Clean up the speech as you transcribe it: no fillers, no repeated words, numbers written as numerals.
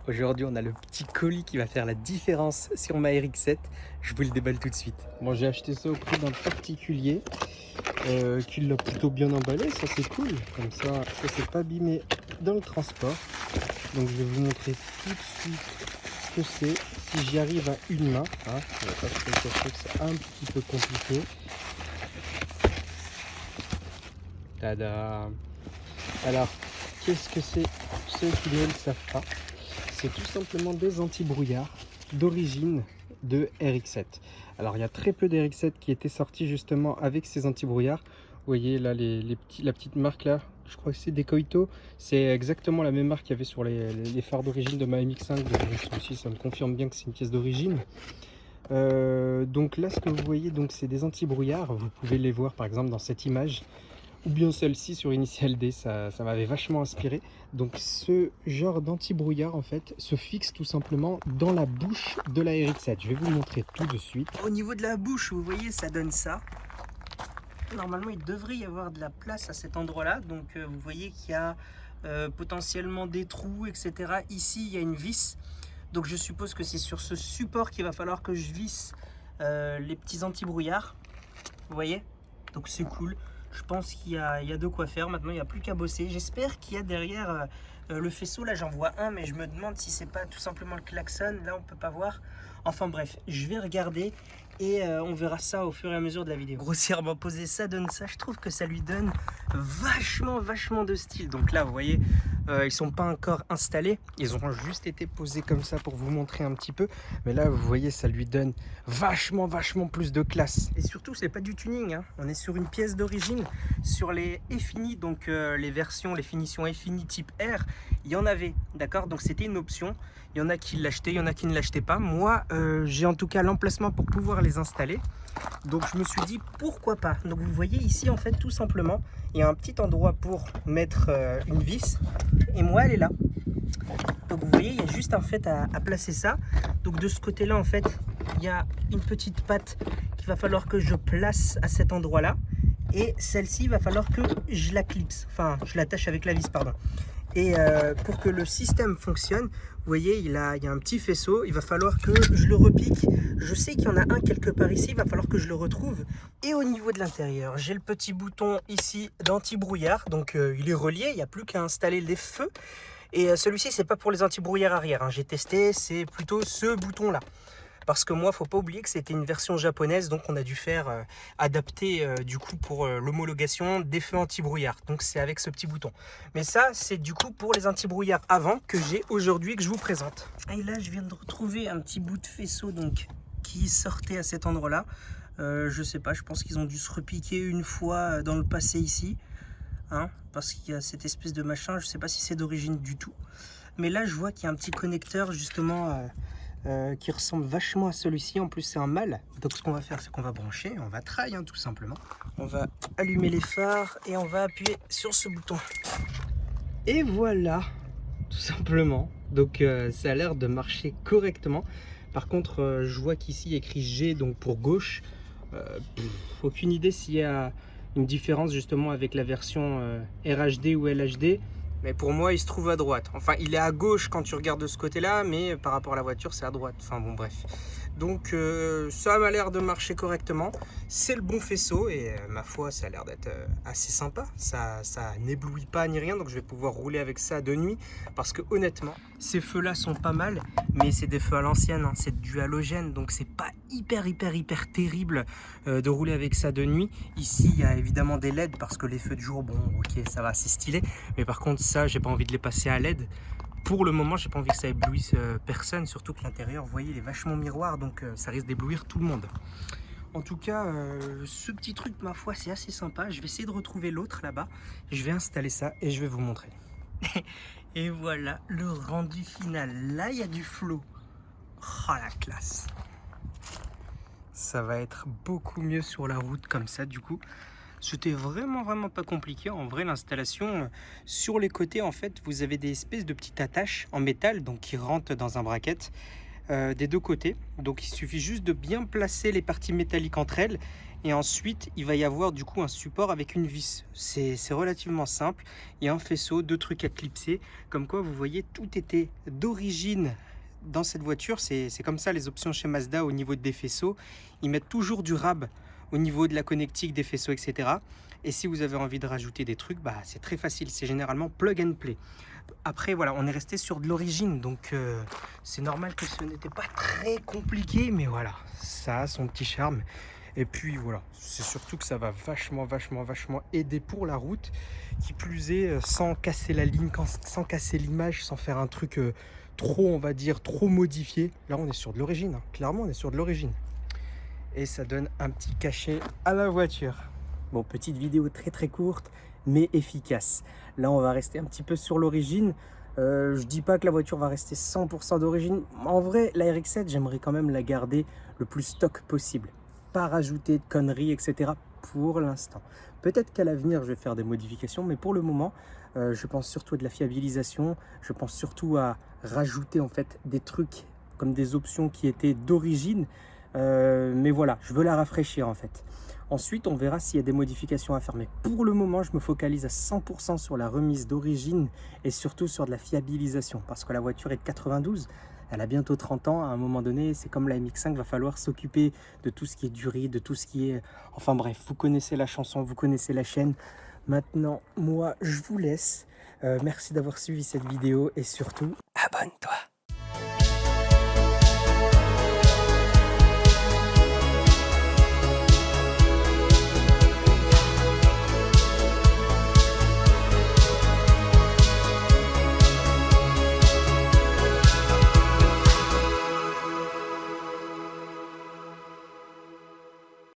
Aujourd'hui, on a le petit colis qui va faire la différence sur ma RX-7. Je vous le déballe tout de suite. Bon, j'ai acheté ça au prix d'un particulier qui l'a plutôt bien emballé. Ça, c'est cool. Comme ça s'est pas abîmé dans le transport. Donc, je vais vous montrer tout de suite ce que c'est. Si j'y arrive à une main, hein, je vais pas se le cacher que c'est un petit peu compliqué. Tada! Alors, qu'est-ce que c'est? Ceux qui ne le savent pas, c'est tout simplement des anti-brouillards d'origine de RX-7. Alors, il y a très peu d'RX-7 qui étaient sortis justement avec ces anti-brouillards. Vous voyez là la petite marque là, je crois que c'est des Koito. C'est exactement la même marque qu'il y avait sur les phares d'origine de ma MX-5. Donc celui-ci, ça me confirme bien que c'est une pièce d'origine. Donc là, ce que vous voyez, donc c'est des anti-brouillards. Vous pouvez les voir par exemple dans cette image. Ou bien celle-ci sur Initial D, ça m'avait vachement inspiré. Donc ce genre d'anti-brouillard en fait se fixe tout simplement dans la bouche de la RX-7. Je vais vous le montrer tout de suite. Au niveau de la bouche, vous voyez, ça donne ça. Normalement, il devrait y avoir de la place à cet endroit-là. Donc vous voyez qu'il y a potentiellement des trous, etc. Ici, il y a une vis. Donc je suppose que c'est sur ce support qu'il va falloir que je visse les petits anti-brouillards. Vous voyez? Donc c'est cool. Je pense qu'il y a de quoi faire. Maintenant, il n'y a plus qu'à bosser. J'espère qu'il y a derrière le faisceau. Là, j'en vois un, mais je me demande si c'est pas tout simplement le klaxon. Là, on peut pas voir. Enfin bref, je vais regarder et on verra ça au fur et à mesure de la vidéo. Grossièrement posé, ça donne ça. Je trouve que ça lui donne vachement de style. Donc là, vous voyez, ils sont pas encore installés. Ils ont juste été posés comme ça pour vous montrer un petit peu. Mais là, vous voyez, ça lui donne vachement plus de classe. Et surtout, c'est pas du tuning, hein. On est sur une pièce d'origine. Sur les Effini, donc les versions, les finitions Effini type R, il y en avait, d'accord? Donc c'était une option. Il y en a qui l'achetaient, il y en a qui ne l'achetaient pas. Moi, j'ai en tout cas l'emplacement pour pouvoir les installer. Donc je me suis dit pourquoi pas. Donc vous voyez ici en fait tout simplement il y a un petit endroit pour mettre une vis et moi elle est là. Donc vous voyez il y a juste en fait à placer ça. Donc de ce côté là en fait il y a une petite patte qu'il va falloir que je place à cet endroit là et celle-ci il va falloir que je la clipse, enfin je l'attache avec la vis pardon. Et pour que le système fonctionne, vous voyez, il y a un petit faisceau, il va falloir que je le repique. Je sais qu'il y en a un quelque part ici, il va falloir que je le retrouve. Et au niveau de l'intérieur, j'ai le petit bouton ici d'anti-brouillard, donc il est relié, il n'y a plus qu'à installer les feux. Et celui-ci, c'est pas pour les anti-brouillards arrière, hein. J'ai testé, c'est plutôt ce bouton-là. Parce que moi, faut pas oublier que c'était une version japonaise, donc on a dû faire adapter du coup pour l'homologation des feux anti-brouillard. Donc c'est avec ce petit bouton. Mais ça, c'est du coup pour les anti-brouillards avant que j'ai aujourd'hui que je vous présente. Et là, je viens de retrouver un petit bout de faisceau donc qui sortait à cet endroit-là. Je sais pas, je pense qu'ils ont dû se repiquer une fois dans le passé ici, hein, parce qu'il y a cette espèce de machin. Je sais pas si c'est d'origine du tout. Mais là, je vois qu'il y a un petit connecteur justement. Qui ressemble vachement à celui-ci. En plus, c'est un mâle. Donc, ce qu'on va faire, c'est qu'on va brancher, on va try, hein, tout simplement. On va allumer les phares et on va appuyer sur ce bouton. Et voilà, tout simplement. Donc, ça a l'air de marcher correctement. Par contre, je vois qu'ici, il y a écrit G, donc pour gauche. Aucune idée s'il y a une différence justement avec la version RHD ou LHD. Mais pour moi, il se trouve à droite. Enfin, il est à gauche quand tu regardes de ce côté-là, mais par rapport à la voiture, c'est à droite. Enfin bon, bref. Donc, ça m'a l'air de marcher correctement. C'est le bon faisceau et ma foi, ça a l'air d'être assez sympa. Ça n'éblouit pas ni rien, donc je vais pouvoir rouler avec ça de nuit. Parce que honnêtement, ces feux-là sont pas mal, mais c'est des feux à l'ancienne, hein. C'est du halogène, donc c'est pas hyper terrible de rouler avec ça de nuit. Ici, il y a évidemment des LED parce que les feux de jour, bon, ok, ça va, c'est stylé. Mais par contre, ça, j'ai pas envie de les passer à LED. Pour le moment, j'ai pas envie que ça éblouisse personne, surtout que l'intérieur, vous voyez, il est vachement miroir, donc ça risque d'éblouir tout le monde. En tout cas, ce petit truc, ma foi, c'est assez sympa. Je vais essayer de retrouver l'autre là-bas. Je vais installer ça et je vais vous montrer. Et voilà le rendu final. Là, il y a du flow. Oh, la classe. Ça va être beaucoup mieux sur la route comme ça, du coup. C'était vraiment pas compliqué. En vrai, l'installation, sur les côtés, en fait, vous avez des espèces de petites attaches en métal, donc qui rentrent dans un bracket des deux côtés. Donc, il suffit juste de bien placer les parties métalliques entre elles Et ensuite, il va y avoir du coup un support avec une vis. C'est relativement simple. Il y a un faisceau, deux trucs à clipser. Comme quoi, vous voyez, tout était d'origine dans cette voiture. C'est comme ça les options chez Mazda au niveau des faisceaux. Ils mettent toujours du rab au niveau de la connectique des faisceaux, etc. Et si vous avez envie de rajouter des trucs, bah, c'est très facile. C'est généralement plug and play. Après, voilà, on est resté sur de l'origine. Donc, c'est normal que ce n'était pas très compliqué. Mais voilà, ça a son petit charme. Et puis voilà, c'est surtout que ça va vachement aider pour la route. Qui plus est, sans casser la ligne, sans casser l'image, sans faire un truc trop, on va dire, trop modifié. Là, on est sur de l'origine. Hein. Clairement, on est sur de l'origine. Et ça donne un petit cachet à la voiture. Bon, petite vidéo très courte, mais efficace. Là, on va rester un petit peu sur l'origine. Je dis pas que la voiture va rester 100% d'origine. En vrai, la RX-7, j'aimerais quand même la garder le plus stock possible. Pas rajouter de conneries, etc. pour l'instant. Peut-être qu'à l'avenir, je vais faire des modifications, mais pour le moment, je pense surtout à de la fiabilisation. Je pense surtout à rajouter en fait des trucs comme des options qui étaient d'origine. Mais voilà, je veux la rafraîchir en fait. Ensuite, on verra s'il y a des modifications à faire. Mais pour le moment, je me focalise à 100% sur la remise d'origine et surtout sur de la fiabilisation. Parce que la voiture est de 92, elle a bientôt 30 ans. À un moment donné, c'est comme la MX-5, il va falloir s'occuper de tout ce qui est durée, de tout ce qui est... Enfin bref, vous connaissez la chanson, vous connaissez la chaîne. Maintenant, moi, je vous laisse. Merci d'avoir suivi cette vidéo et surtout, abonne-toi.